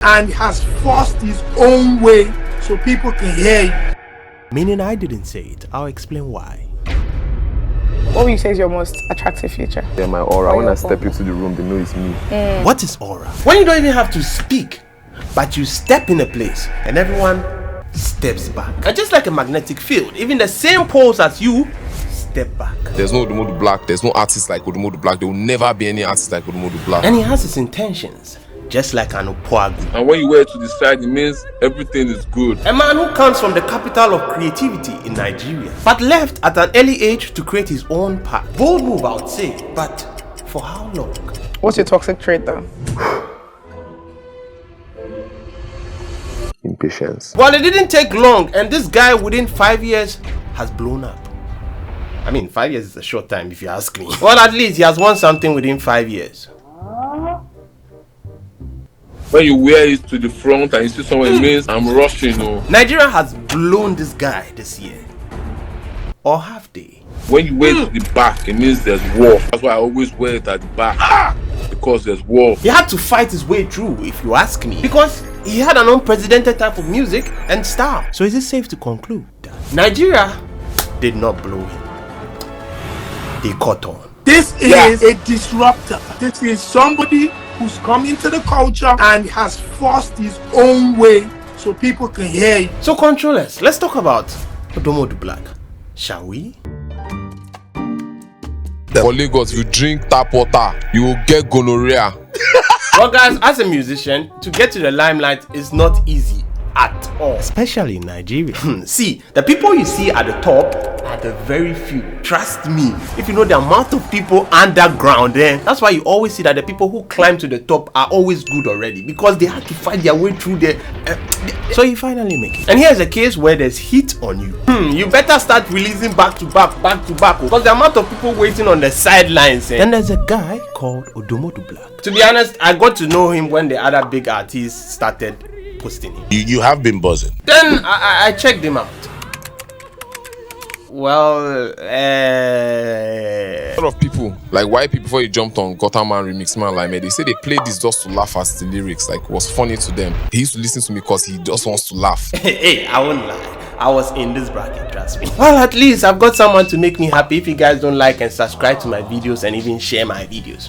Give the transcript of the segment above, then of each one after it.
and has forced his own way so people can hear you. Meaning I didn't say it. I'll explain why. What would you say is your most attractive feature? Yeah, my aura. When I step into the room, they know it's me. What is aura? When you don't even have to speak, but you step in a place and everyone steps back. And just like a magnetic field, even the same poles as you step back. There's no Odumodublvck. There's no artist like Odumodublvck. There will never be any artist like Odumodublvck. And he has his intentions, just like an Opoagu. And when you wear it to the side, it means everything is good. A man who comes from the capital of creativity in Nigeria, but left at an early age to create his own path. Bold move, I would say, but for how long? What's your toxic trait though? Impatience. Well, it didn't take long, and this guy within 5 years has blown up. I mean, 5 years is a short time if you ask me. Well, at least he has won something within 5 years. When you wear it to the front and you see someone, it means I'm rushing. Nigeria has blown this guy this year. Or have they? When you wear it to the back, it means there's war. That's why I always wear it at the back. Because there's war. He had to fight his way through, if you ask me. Because he had an unprecedented type of music and style. So is it safe to conclude that Nigeria did not blow him? They caught on. This is a disruptor. This is somebody who's come into the culture and has forced his own way so people can hear you. So controllers, let's talk about Odumodublvck, shall we? For Lagos, if you drink tap water, you will get gonorrhea. Well guys, as a musician, to get to the limelight is not easy at all. Especially in Nigeria. See, the people you see at the top are the very few. Trust me, if you know the amount of people underground there, that's why you always see that the people who climb to the top are always good already, because they had to fight their way through there. So you finally make it. And here's a case where there's heat on you. You better start releasing back to back, because the amount of people waiting on the sidelines. Then there's a guy called Odumodublvck. To be honest, I got to know him when the other big artists started posting him. You have been buzzing. Then I checked him out. Well, A lot of people, like white people, before he jumped on Gutter Man Remix Man like me, they say they played this just to laugh at the lyrics, like it was funny to them. He used to listen to me because he just wants to laugh. Hey, I won't lie. I was in this bracket, trust me. Well, at least I've got someone to make me happy. If you guys don't like and subscribe to my videos and even share my videos,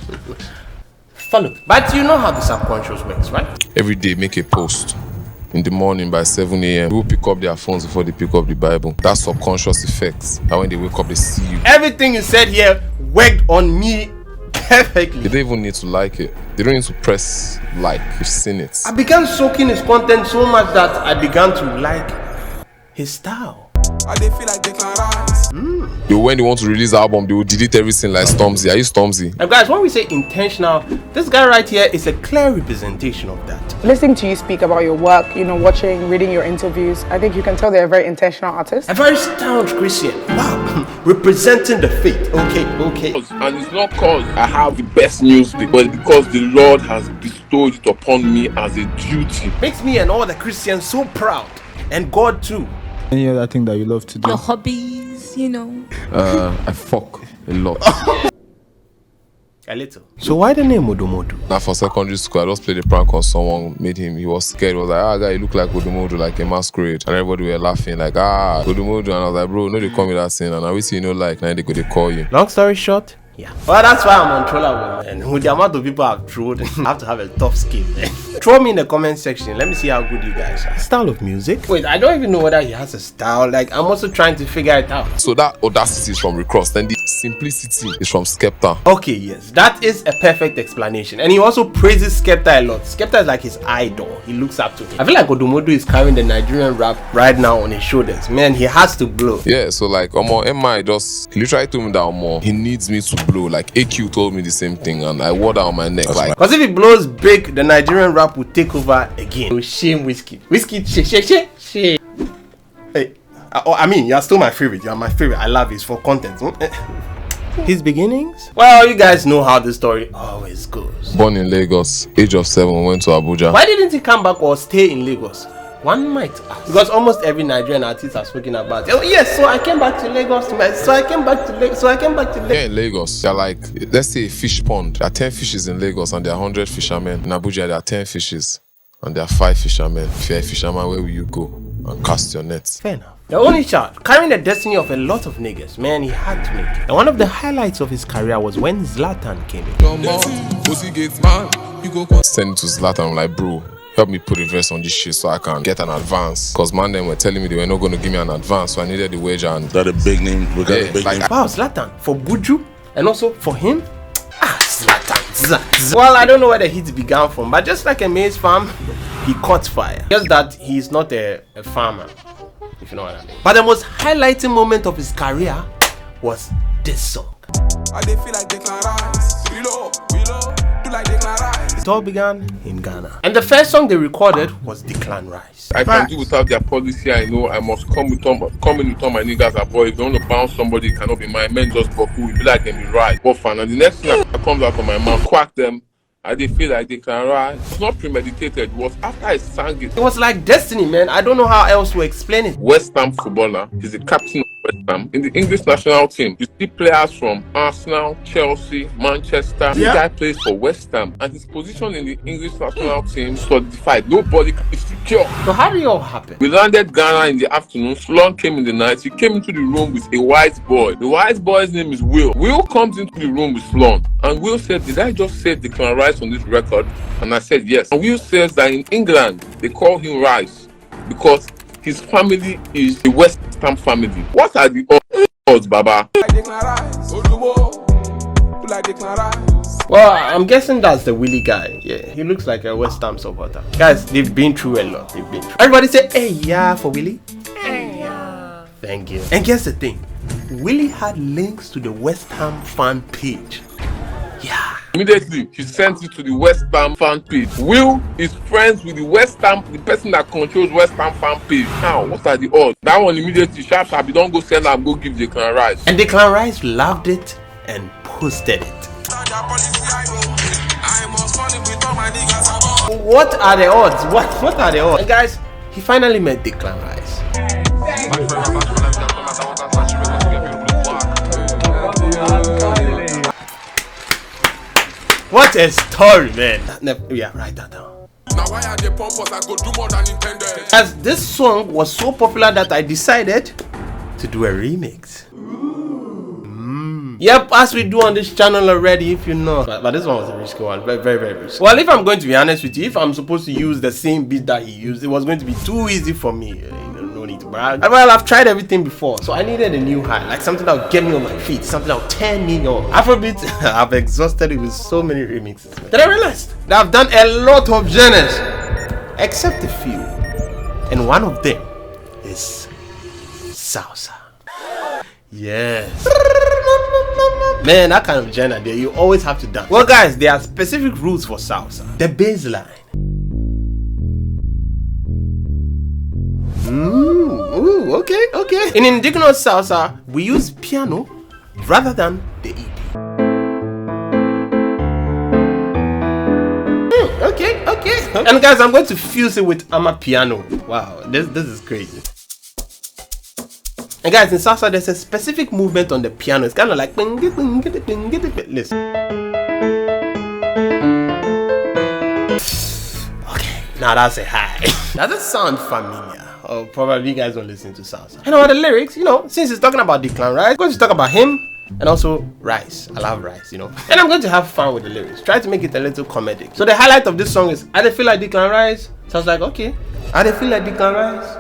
follow. But you know how the subconscious works, right? Every day, make a post. In the morning by 7 a.m. People pick up their phones before they pick up the Bible. That's subconscious effects. And when they wake up, they see you. Everything you said here worked on me perfectly. They don't even need to like it. They don't need to press like. You've seen it. I began soaking his content so much that I began to like his style. They feel like Declan Rice. When they want to release the album, they will delete everything like Stormzy. Are you Stormzy? And guys, when we say intentional, this guy right here is a clear representation of that. Listening to you speak about your work, watching, reading your interviews, I think you can tell they're a very intentional artist. A very staunch Christian. Wow. Representing the faith. Okay. And it's not because I have the best music, but because the Lord has bestowed it upon me as a duty. Makes me and all the Christians so proud. And God too. Any other thing that you love to do? Your hobbies, I fuck a lot. A little. So why the name Odumodu? Now for secondary school, I just played a prank on someone, made him, he was scared. He was like, guy, you look like Odumodu, like a masquerade. And everybody were laughing, like, Odumodu. And I was like, bro, no, they call me that thing. And I wish now they go, they call you. Long story short, yeah. Well, that's why I'm untrollable. And with the amount of people I've trolled, I have to have a tough skin. Throw me in the comment section. Let me see how good you guys are. Style of music? Wait, I don't even know whether he has a style. Like, I'm also trying to figure it out. So that audacity is from Recross. Then the simplicity is from Skepta. Okay, yes. That is a perfect explanation. And he also praises Skepta a lot. Skepta is like his idol. He looks up to him. I feel like Odumodu is carrying the Nigerian rap right now on his shoulders. Man, he has to blow. Yeah, so like, MI just, he literally told me that, he needs me to blow. Like, AQ told me the same thing, and I wore that on my neck. Because if he blows big, the Nigerian rap will take over again. Shame Whiskey. Shame. Hey, I mean, you're still my favorite. You're my favorite. I love it for content. His beginnings? Well, you guys know how the story always goes. Born in Lagos, age of 7, went to Abuja. Why didn't he come back or stay in Lagos? One might ask. Because almost every Nigerian artist has spoken about it. Oh yes, so I came back to Lagos. Yeah, in Lagos, they're like, let's say a fish pond. There are 10 fishes in Lagos and there are 100 fishermen. In Abuja, there are 10 fishes and there are 5 fishermen. If you're a fisherman, where will you go and cast your nets? Fair enough. The only child, carrying the destiny of a lot of niggas, man, he had to make it. And one of the highlights of his career was when Zlatan came in. Send it to Zlatan, I'm like, bro, help me put a verse on this shit so I can get an advance. Cause man, them were telling me they were not going to give me an advance, so I needed the wage and... That a big name? Wow, Zlatan, for Buju, and also for him, Zlatan. Well, I don't know where the hits began from, but just like a maize farm, he caught fire. Just that he's not a farmer, if you know what I mean. But the most highlighting moment of his career was this song. I feel like Declan Rice. Do like Declan Rice. It all began in Ghana. And the first song they recorded was Declan Rice. I can do without their policy. I know I must come in with all my niggas and boys. If they want to bounce somebody, it cannot be my men just for who. It be like them be right. But fun. And the next thing that comes out of my mouth, quack them. I did feel like Declan Rice. It's not premeditated. It was after I sang it. It was like destiny, man. I don't know how else to explain it. West Ham footballer. He's the captain of West Ham. In the English national team, you see players from Arsenal, Chelsea, Manchester. This guy plays for West Ham. And his position in the English national team solidified. Nobody is secure. So how did it all happen? We landed Ghana in the afternoon. Sloan came in the night. He came into the room with a white boy. The white boy's name is Will. Will comes into the room with Sloan. And Will said, did I just say Declan Rice on this record? And I said yes. And Will says that in England they call him Rice because his family is the West Ham family. What are the odds, Baba? Well, I'm guessing that's the Willie guy. Yeah, he looks like a West Ham supporter. Guys, they've been through a lot. Everybody say, hey, yeah, for Willie. Hey, yeah. Thank you. And guess the thing, Willie had links to the West Ham fan page. Yeah. Immediately, he sent it to the West Ham fan page. Will is friends with the West Ham, the person that controls West Ham fan page. Now, what are the odds? That one immediately, sharp, you don't go send and go give Declan Rice. And Declan Rice loved it and posted it. What are the odds? What are the odds? And guys, he finally met Declan Rice. What a story, man. Yeah, write that down. Now why are they pompous? I go do more than intended. As this song was so popular that I decided to do a remix. Yep, as we do on this channel already, if you know. But this one was a risky one. Very, very, very risky. Well, if I'm going to be honest with you, if I'm supposed to use the same beat that he used, it was going to be too easy for me. No need to brag. Well, I've tried everything before, so I needed a new high, like something that would get me on my feet, something that would turn me on. Afrobeat, I've exhausted it with so many remixes. Then I realized that I've done a lot of genres, except a few, and one of them is salsa. Yes. Man, that kind of genre there, you always have to dance. Well, guys, there are specific rules for salsa. The bass line. Ooh, okay. In indigenous salsa, we use piano rather than the EP. Okay. And guys, I'm going to fuse it with amapiano. Wow, this is crazy. And guys, in salsa, there's a specific movement on the piano. It's kind of like listen. Okay, now that's a high. Does it sound familiar? Or probably you guys don't listen to salsa. And about the lyrics, since it's talking about Declan Rice, I'm going to talk about him and also rice. I love rice, And I'm going to have fun with the lyrics. Try to make it a little comedic. So the highlight of this song is, I feel like Declan Rice. So I was like, okay. I feel like Declan Rice.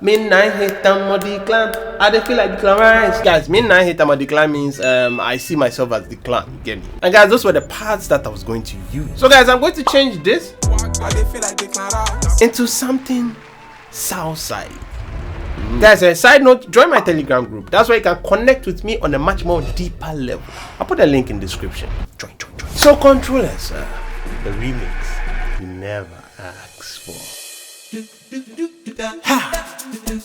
Midnight hate or decline. I feel like Declan Rice. Guys, midnight hate or decline means I see myself as Declan. You get me? And guys, those were the parts that I was going to use. So guys, I'm going to change this into something Southside. Guys, a side note, join my Telegram group. That's where you can connect with me on a much more deeper level. I'll put a link in the description. Join. So controllers, the remix you never asked for.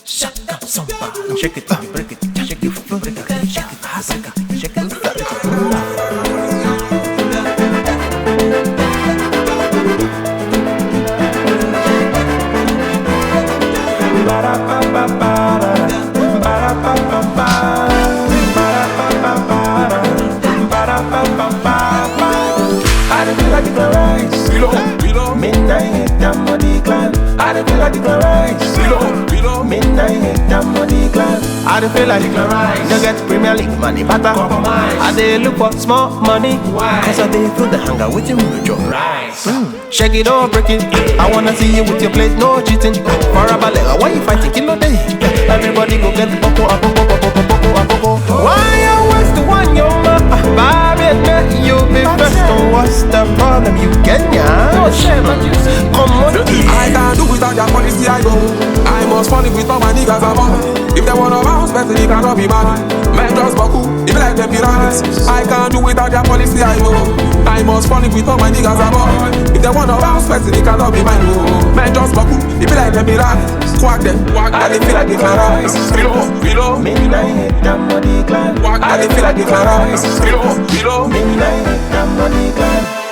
Shaka samba, shake it, break it, shake it, break it, shake it, shake it. I feel like Declan Rice. Midnight hit them they feel like Declan Rice. They get Premier League money better. I they look for small money. Why? Cause I they feel the hunger with him with your rice. Shake it or break it. I wanna see you with your plate, no cheating. For a balega, why you fighting kilo day? Everybody go get the popo, why you waste the one your ma? Baby, you be first. What's the problem? You Kenya? Come on. I can't do without your policy, I go. I must fall in with all my niggas above. If they wanna bounce, better they cannot be mad. Men just baku, if like them pyramids. I can't do without your policy, I go. I must fall in with all my niggas above. If they wanna bounce, better they cannot be mad. Men just baku, if like them pyramids. Quack them, and they feel like Declan Rice. Below, maybe I hate them money clan. And they feel like Declan Rice. Below, maybe I hate them money clan.